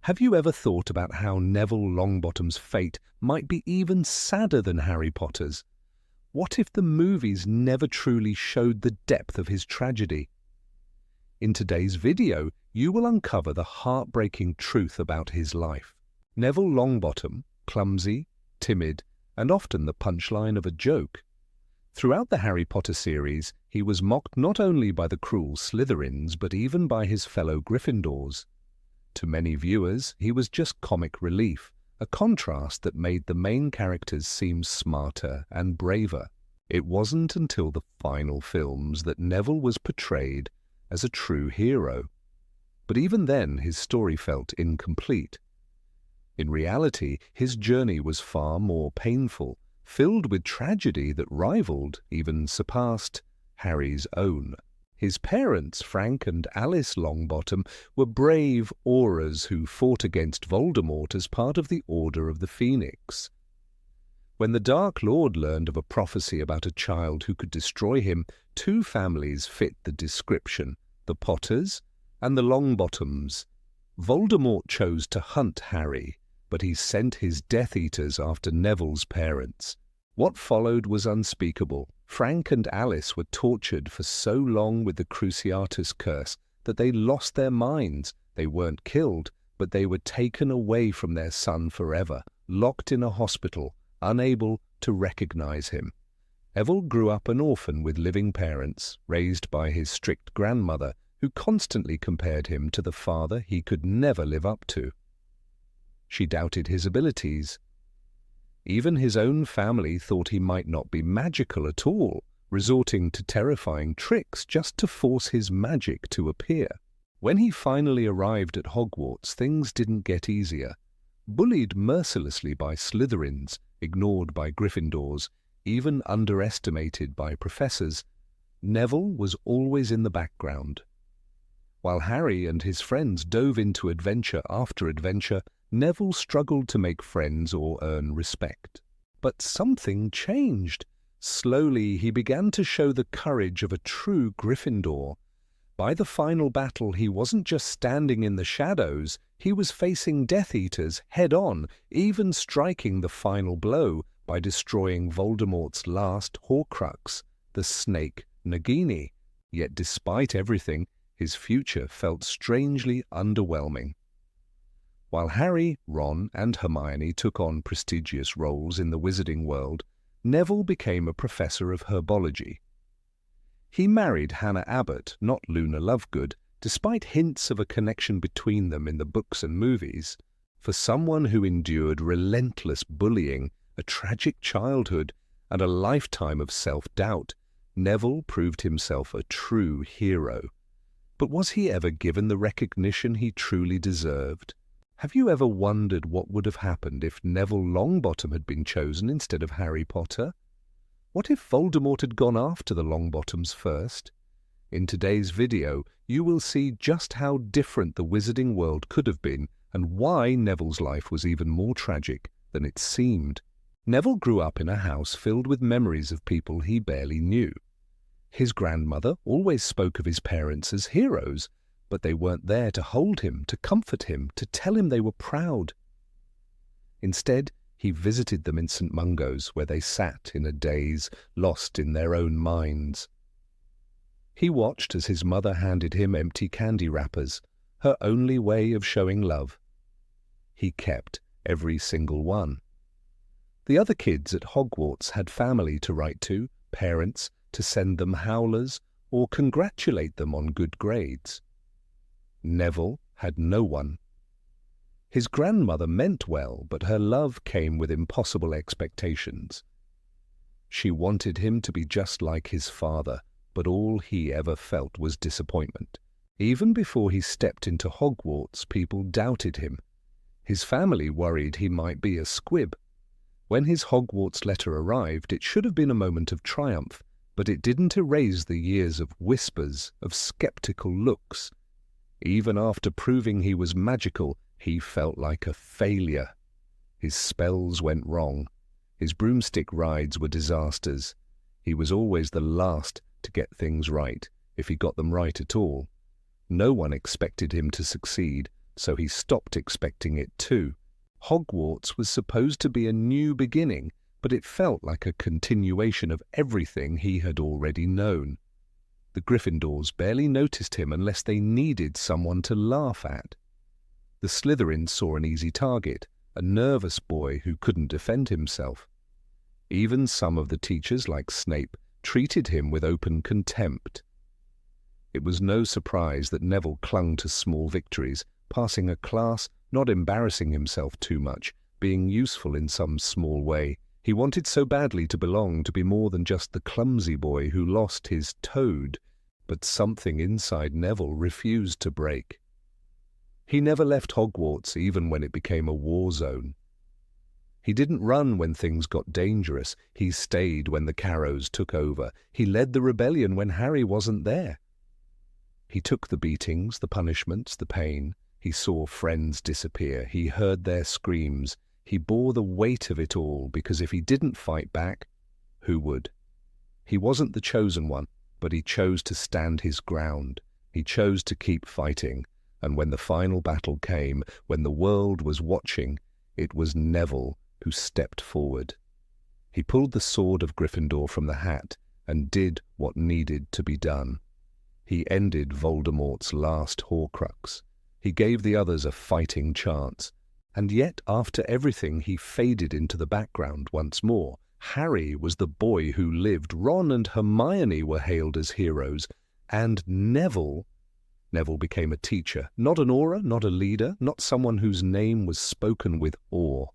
Have you ever thought about how Neville Longbottom's fate might be even sadder than Harry Potter's? What if the movies never truly showed the depth of his tragedy? In today's video, you will uncover the heartbreaking truth about his life. Neville Longbottom, clumsy, timid, and often the punchline of a joke. Throughout the Harry Potter series, he was mocked not only by the cruel Slytherins but even by his fellow Gryffindors. To many viewers, he was just comic relief, a contrast that made the main characters seem smarter and braver. It wasn't until the final films that Neville was portrayed as a true hero. But even then, his story felt incomplete. In reality, his journey was far more painful, filled with tragedy that rivaled, even surpassed, Harry's own. His parents, Frank and Alice Longbottom, were brave Aurors who fought against Voldemort as part of the Order of the Phoenix. When the Dark Lord learned of a prophecy about a child who could destroy him, two families fit the description, the Potters and the Longbottoms. Voldemort chose to hunt Harry, but he sent his Death Eaters after Neville's parents. What followed was unspeakable. Frank and Alice were tortured for so long with the Cruciatus curse that they lost their minds. They weren't killed, but they were taken away from their son forever, locked in a hospital, unable to recognize him. Neville grew up an orphan with living parents, raised by his strict grandmother, who constantly compared him to the father he could never live up to. She doubted his abilities. Even his own family thought he might not be magical at all, resorting to terrifying tricks just to force his magic to appear. When he finally arrived at Hogwarts, things didn't get easier. Bullied mercilessly by Slytherins, ignored by Gryffindors, even underestimated by professors, Neville was always in the background. While Harry and his friends dove into adventure after adventure, Neville struggled to make friends or earn respect. But something changed. Slowly, he began to show the courage of a true Gryffindor. By the final battle, he wasn't just standing in the shadows, he was facing Death Eaters head-on, even striking the final blow by destroying Voldemort's last Horcrux, the snake Nagini. Yet despite everything, his future felt strangely underwhelming. While Harry, Ron, and Hermione took on prestigious roles in the wizarding world, Neville became a professor of herbology. He married Hannah Abbott, not Luna Lovegood, despite hints of a connection between them in the books and movies. For someone who endured relentless bullying, a tragic childhood, and a lifetime of self-doubt, Neville proved himself a true hero. But was he ever given the recognition he truly deserved? Have you ever wondered what would have happened if Neville Longbottom had been chosen instead of Harry Potter? What if Voldemort had gone after the Longbottoms first? In today's video, you will see just how different the wizarding world could have been and why Neville's life was even more tragic than it seemed. Neville grew up in a house filled with memories of people he barely knew. His grandmother always spoke of his parents as heroes, but they weren't there to hold him, to comfort him, to tell him they were proud. Instead, he visited them in St. Mungo's, where they sat in a daze, lost in their own minds. He watched as his mother handed him empty candy wrappers, her only way of showing love. He kept every single one. The other kids at Hogwarts had family to write to, parents to send them howlers or congratulate them on good grades. Neville had no one. His grandmother meant well, but her love came with impossible expectations. She wanted him to be just like his father, but all he ever felt was disappointment. Even before he stepped into Hogwarts, people doubted him. His family worried he might be a squib. When his Hogwarts letter arrived, it should have been a moment of triumph, but it didn't erase the years of whispers, of skeptical looks. Even after proving he was magical, he felt like a failure. His spells went wrong. His broomstick rides were disasters. He was always the last to get things right, if he got them right at all. No one expected him to succeed, so he stopped expecting it too. Hogwarts was supposed to be a new beginning, but it felt like a continuation of everything he had already known. The Gryffindors barely noticed him unless they needed someone to laugh at. The Slytherins saw an easy target, a nervous boy who couldn't defend himself. Even some of the teachers, like Snape, treated him with open contempt. It was no surprise that Neville clung to small victories, passing a class, not embarrassing himself too much, being useful in some small way. He wanted so badly to belong, to be more than just the clumsy boy who lost his toad, but something inside Neville refused to break. He never left Hogwarts, even when it became a war zone. He didn't run when things got dangerous. He stayed when the Carrows took over. He led the rebellion when Harry wasn't there. He took the beatings, the punishments, the pain. He saw friends disappear. He heard their screams. He bore the weight of it all, because if he didn't fight back, who would? He wasn't the chosen one, but he chose to stand his ground. He chose to keep fighting. And when the final battle came, when the world was watching, it was Neville who stepped forward. He pulled the sword of Gryffindor from the hat and did what needed to be done. He ended Voldemort's last Horcrux. He gave the others a fighting chance. And yet, after everything, he faded into the background once more. Harry was the boy who lived. Ron and Hermione were hailed as heroes. And Neville became a teacher, not an aura, not a leader, not someone whose name was spoken with awe.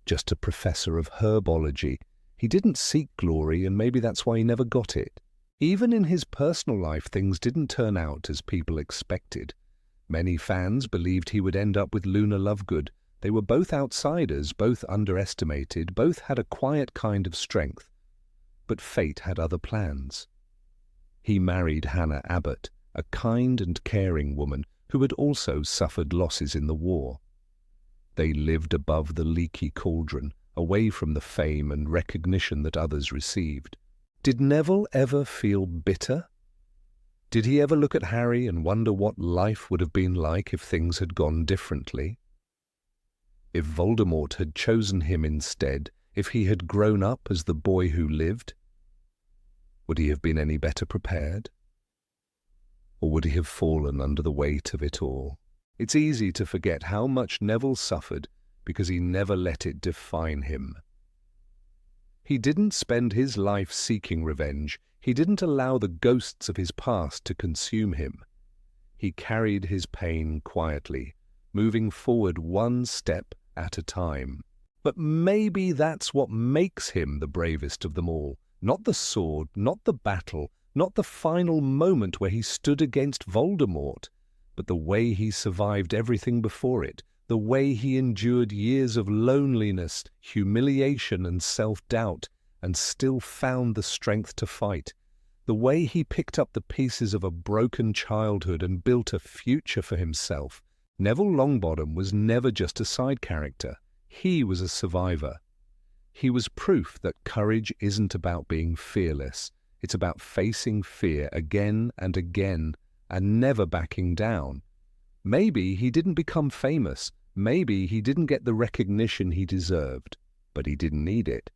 Just a professor of herbology. He didn't seek glory, and maybe that's why he never got it. Even in his personal life, things didn't turn out as people expected. Many fans believed he would end up with Luna Lovegood. They were both outsiders, both underestimated, both had a quiet kind of strength. But fate had other plans. He married Hannah Abbott, a kind and caring woman who had also suffered losses in the war. They lived above the leaky cauldron, away from the fame and recognition that others received. Did Neville ever feel bitter? Did he ever look at Harry and wonder what life would have been like if things had gone differently? If Voldemort had chosen him instead, if he had grown up as the boy who lived, would he have been any better prepared? Or would he have fallen under the weight of it all? It's easy to forget how much Neville suffered because he never let it define him. He didn't spend his life seeking revenge. He didn't allow the ghosts of his past to consume him. He carried his pain quietly, moving forward one step at a time. But maybe that's what makes him the bravest of them all. Not the sword, not the battle, not the final moment where he stood against Voldemort, but the way he survived everything before it, the way he endured years of loneliness, humiliation and self-doubt, and still found the strength to fight, the way he picked up the pieces of a broken childhood and built a future for himself. Neville Longbottom was never just a side character. He was a survivor. He was proof that courage isn't about being fearless. It's about facing fear again and again and never backing down. Maybe he didn't become famous. Maybe he didn't get the recognition he deserved, but he didn't need it.